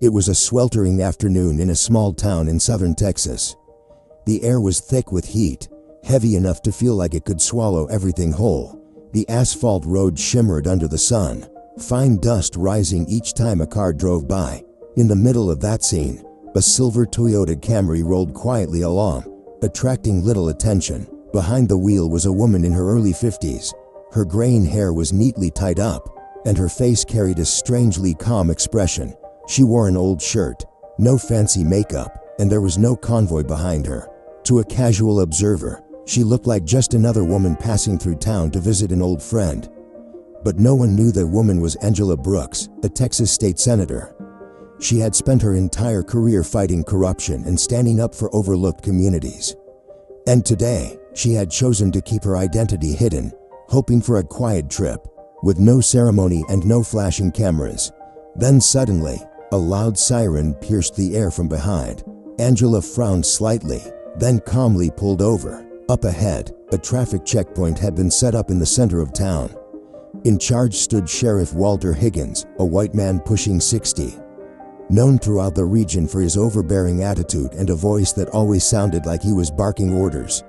It was a sweltering afternoon in a small town in southern Texas. The air was thick with heat, heavy enough to feel like it could swallow everything whole. The asphalt road shimmered under the sun, fine dust rising each time a car drove by. In the middle of that scene, a silver Toyota Camry rolled quietly along, attracting little attention. Behind the wheel was a woman in her early 50s. Her graying hair was neatly tied up, and her face carried a strangely calm expression. She wore an old shirt, no fancy makeup, and there was no convoy behind her. To a casual observer, she looked like just another woman passing through town to visit an old friend. But no one knew the woman was Angela Brooks, a Texas state senator. She had spent her entire career fighting corruption and standing up for overlooked communities. And today, she had chosen to keep her identity hidden, hoping for a quiet trip, with no ceremony and no flashing cameras. Then suddenly, a loud siren pierced the air from behind. Angela frowned slightly, then calmly pulled over. Up ahead, a traffic checkpoint had been set up in the center of town. In charge stood Sheriff Walter Higgins, a white man pushing 60. Known throughout the region for his overbearing attitude and a voice that always sounded like he was barking orders.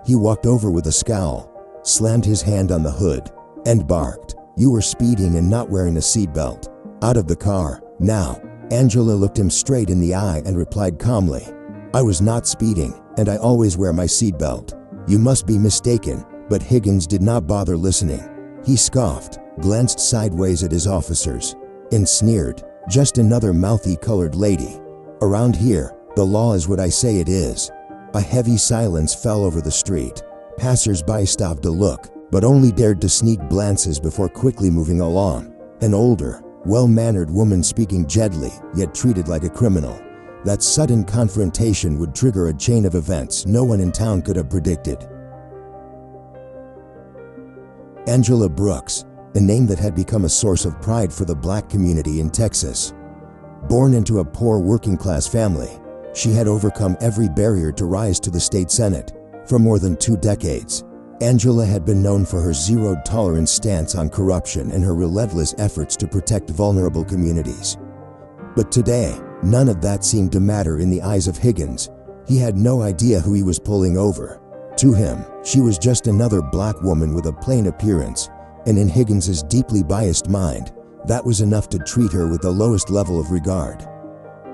He walked over with a scowl, slammed his hand on the hood, and barked, "You were speeding and not wearing a seatbelt. Out of the car, now." Angela looked him straight in the eye and replied calmly, "I was not speeding, and I always wear my seatbelt. You must be mistaken." But Higgins did not bother listening. He scoffed, glanced sideways at his officers, and sneered, "Just another mouthy-colored lady. Around here, the law is what I say it is." A heavy silence fell over the street. Passers-by stopped to look, but only dared to sneak glances before quickly moving along. An older, well-mannered woman speaking gently, yet treated like a criminal. That sudden confrontation would trigger a chain of events no one in town could have predicted. Angela Brooks, a name that had become a source of pride for the black community in Texas. Born into a poor working-class family, she had overcome every barrier to rise to the state senate. For more than 2 decades, Angela had been known for her zero-tolerance stance on corruption and her relentless efforts to protect vulnerable communities. But today, none of that seemed to matter in the eyes of Higgins. He had no idea who he was pulling over. To him, she was just another black woman with a plain appearance, and in Higgins's deeply biased mind, that was enough to treat her with the lowest level of regard.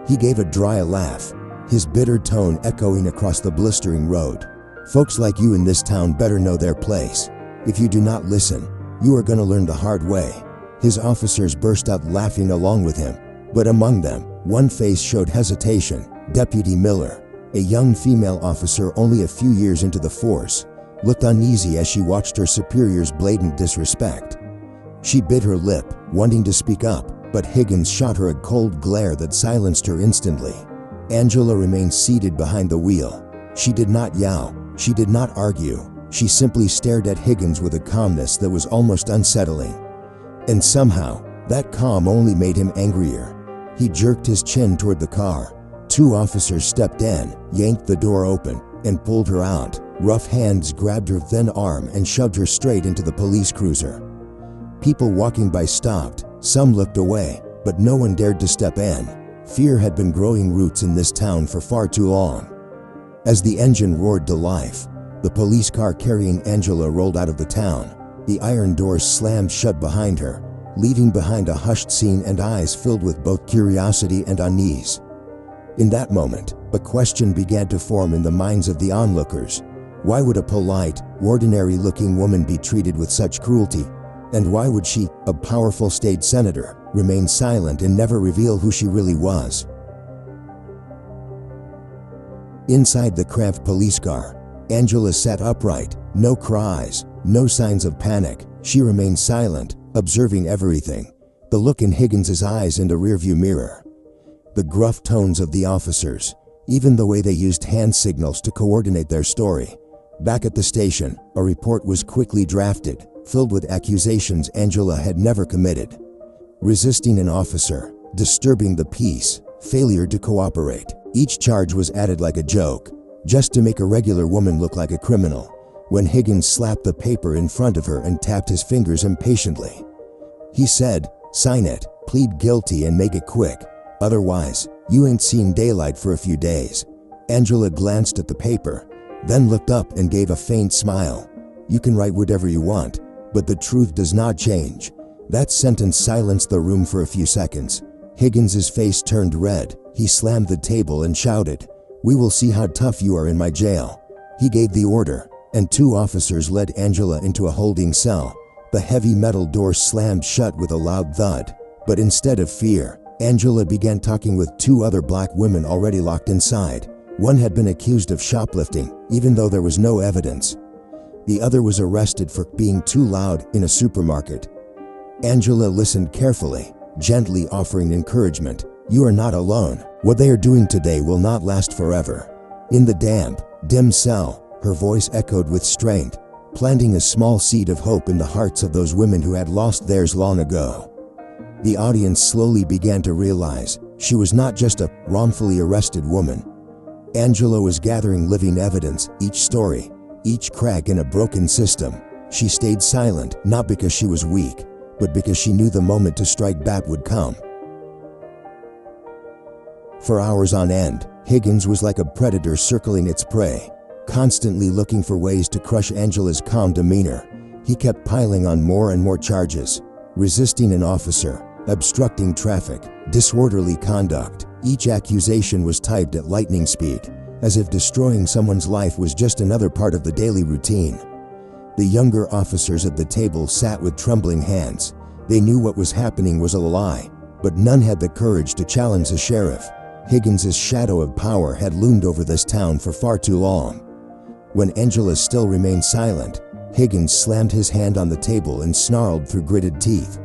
He gave a dry laugh, his bitter tone echoing across the blistering road. "Folks like you in this town better know their place. If you do not listen, you are gonna learn the hard way." His officers burst out laughing along with him, but among them, one face showed hesitation. Deputy Miller, a young female officer only a few years into the force, looked uneasy as she watched her superior's blatant disrespect. She bit her lip, wanting to speak up, but Higgins shot her a cold glare that silenced her instantly. Angela remained seated behind the wheel. She did not yowl, she did not argue, she simply stared at Higgins with a calmness that was almost unsettling. And somehow, that calm only made him angrier. He jerked his chin toward the car. 2 officers stepped in, yanked the door open, and pulled her out. Rough hands grabbed her thin arm and shoved her straight into the police cruiser. People walking by stopped, some looked away, but no one dared to step in. Fear had been growing roots in this town for far too long. As the engine roared to life, the police car carrying Angela rolled out of the town. The iron doors slammed shut behind her, leaving behind a hushed scene and eyes filled with both curiosity and unease. In that moment, a question began to form in the minds of the onlookers. Why would a polite, ordinary-looking woman be treated with such cruelty? And why would she, a powerful state senator, remain silent and never reveal who she really was? Inside the cramped police car, Angela sat upright, no cries, no signs of panic. She remained silent, observing everything. The look in Higgins's eyes in the rearview mirror. The gruff tones of the officers, even the way they used hand signals to coordinate their story. Back at the station, a report was quickly drafted, filled with accusations Angela had never committed. Resisting an officer, disturbing the peace, failure to cooperate. Each charge was added like a joke, just to make a regular woman look like a criminal. When Higgins slapped the paper in front of her and tapped his fingers impatiently, he said, "Sign it, plead guilty and make it quick." Otherwise, you ain't seen daylight for a few days." Angela glanced at the paper, then looked up and gave a faint smile. "You can write whatever you want, but the truth does not change." That sentence silenced the room for a few seconds. Higgins's face turned red. He slammed the table and shouted, "We will see how tough you are in my jail." He gave the order, and 2 officers led Angela into a holding cell. The heavy metal door slammed shut with a loud thud. But instead of fear, Angela began talking with 2 other black women already locked inside. One had been accused of shoplifting, even though there was no evidence. The other was arrested for being too loud in a supermarket. Angela listened carefully, gently offering encouragement. "You are not alone. What they are doing today will not last forever." In the damp, dim cell, her voice echoed with strength, planting a small seed of hope in the hearts of those women who had lost theirs long ago. The audience slowly began to realize she was not just a wrongfully arrested woman. Angela was gathering living evidence, each story, each crack in a broken system. She stayed silent, not because she was weak, but because she knew the moment to strike back would come. For hours on end, Higgins was like a predator circling its prey, constantly looking for ways to crush Angela's calm demeanor. He kept piling on more and more charges: resisting an officer, obstructing traffic, disorderly conduct. Each accusation was typed at lightning speed, as if destroying someone's life was just another part of the daily routine. The younger officers at the table sat with trembling hands. They knew what was happening was a lie, but none had the courage to challenge the sheriff. Higgins's shadow of power had loomed over this town for far too long. When Angela still remained silent, Higgins slammed his hand on the table and snarled through gritted teeth,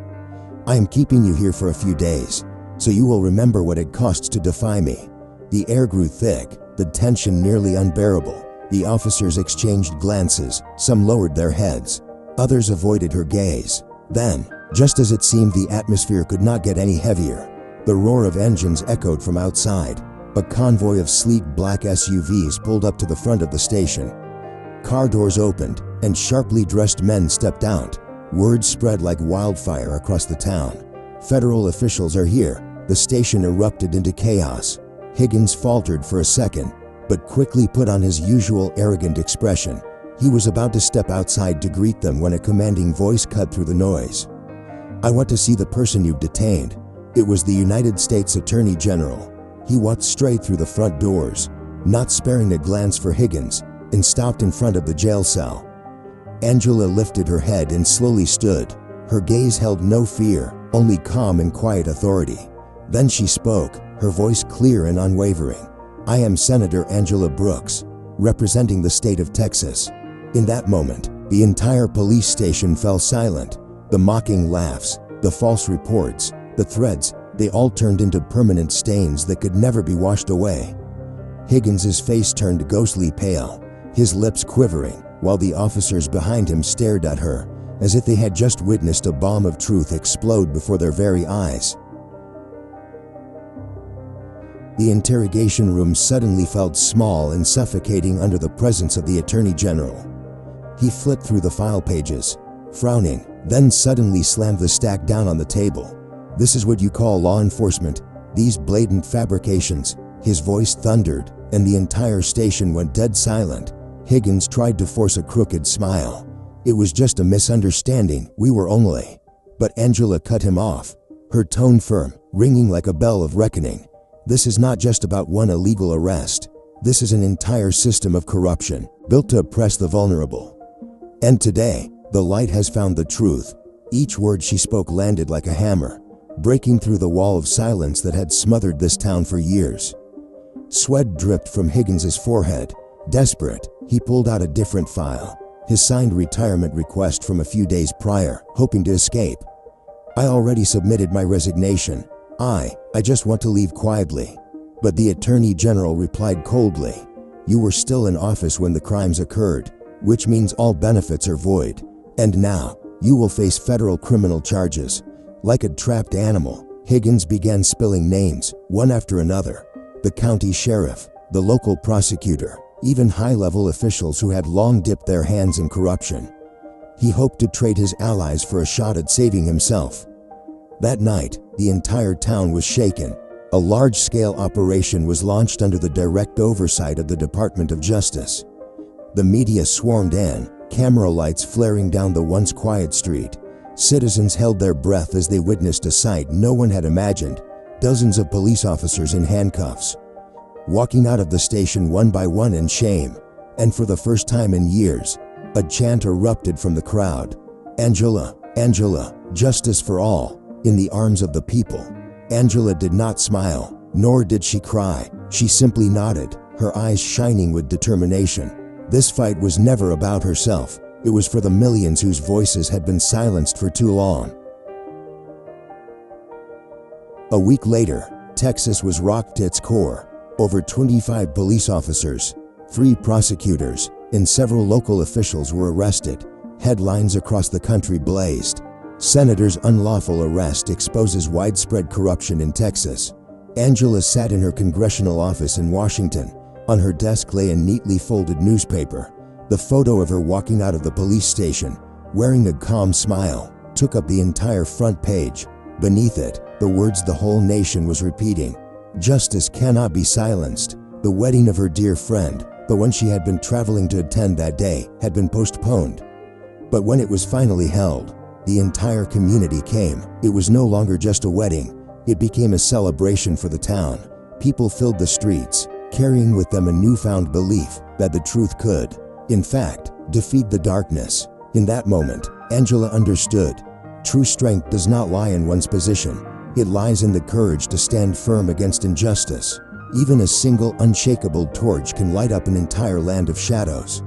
"I am keeping you here for a few days, so you will remember what it costs to defy me." The air grew thick, the tension nearly unbearable. The officers exchanged glances, some lowered their heads, others avoided her gaze. Then, just as it seemed the atmosphere could not get any heavier, the roar of engines echoed from outside. A convoy of sleek black SUVs pulled up to the front of the station. Car doors opened, and sharply dressed men stepped out. Word spread like wildfire across the town. "Federal officials are here." The station erupted into chaos. Higgins faltered for a second, but quickly put on his usual arrogant expression. He was about to step outside to greet them when a commanding voice cut through the noise. "I want to see the person you've detained." It was the United States Attorney General. He walked straight through the front doors, not sparing a glance for Higgins, and stopped in front of the jail cell. Angela lifted her head and slowly stood. Her gaze held no fear, only calm and quiet authority. Then she spoke, her voice clear and unwavering. "I am Senator Angela Brooks, representing the state of Texas." In that moment, the entire police station fell silent. The mocking laughs, the false reports, the threats, they all turned into permanent stains that could never be washed away. Higgins's face turned ghostly pale, his lips quivering, while the officers behind him stared at her, as if they had just witnessed a bomb of truth explode before their very eyes. The interrogation room suddenly felt small and suffocating under the presence of the Attorney General. He flipped through the file pages, frowning, then suddenly slammed the stack down on the table. "This is what you call law enforcement? These blatant fabrications?" His voice thundered, and the entire station went dead silent. Higgins tried to force a crooked smile. "It was just a misunderstanding, we were only..." But Angela cut him off, her tone firm, ringing like a bell of reckoning. "This is not just about one illegal arrest. This is an entire system of corruption, built to oppress the vulnerable. And today, the light has found the truth." Each word she spoke landed like a hammer, breaking through the wall of silence that had smothered this town for years. Sweat dripped from Higgins's forehead. Desperate, he pulled out a different file, his signed retirement request from a few days prior, hoping to escape. "I already submitted my resignation. I just want to leave quietly." But the Attorney General replied coldly, "You were still in office when the crimes occurred, which means all benefits are void. And now, you will face federal criminal charges." Like a trapped animal, Higgins began spilling names, one after another. The county sheriff, the local prosecutor, even high-level officials who had long dipped their hands in corruption. He hoped to trade his allies for a shot at saving himself. That night, the entire town was shaken. A large-scale operation was launched under the direct oversight of the Department of Justice. The media swarmed in, camera lights flaring down the once quiet street. Citizens held their breath as they witnessed a sight no one had imagined: dozens of police officers in handcuffs, walking out of the station one by one in shame. And for the first time in years, a chant erupted from the crowd. "Angela, Angela, justice for all, in the arms of the people." Angela did not smile, nor did she cry. She simply nodded, her eyes shining with determination. This fight was never about herself. It was for the millions whose voices had been silenced for too long. A week later, Texas was rocked to its core. Over 25 police officers, 3 prosecutors, and several local officials were arrested. Headlines across the country blazed. Senator's unlawful arrest exposes widespread corruption in Texas. Angela sat in her congressional office in Washington. On her desk lay a neatly folded newspaper. The photo of her walking out of the police station, wearing a calm smile, took up the entire front page. Beneath it, the words the whole nation was repeating: "Justice cannot be silenced." The wedding of her dear friend, the one she had been traveling to attend that day, had been postponed. But when it was finally held, the entire community came. It was no longer just a wedding. It became a celebration for the town. People filled the streets, carrying with them a newfound belief that the truth could, in fact, defeat the darkness. In that moment, Angela understood. True strength does not lie in one's position. It lies in the courage to stand firm against injustice. Even a single unshakable torch can light up an entire land of shadows.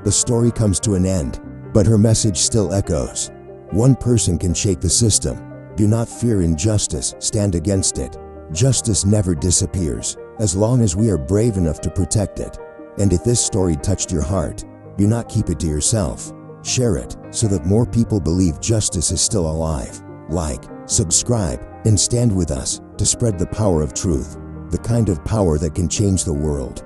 The story comes to an end, but her message still echoes. One person can shake the system. Do not fear injustice, stand against it. Justice never disappears, as long as we are brave enough to protect it. And if this story touched your heart, do not keep it to yourself. Share it, so that more people believe justice is still alive. Like, subscribe, and stand with us to spread the power of truth, the kind of power that can change the world.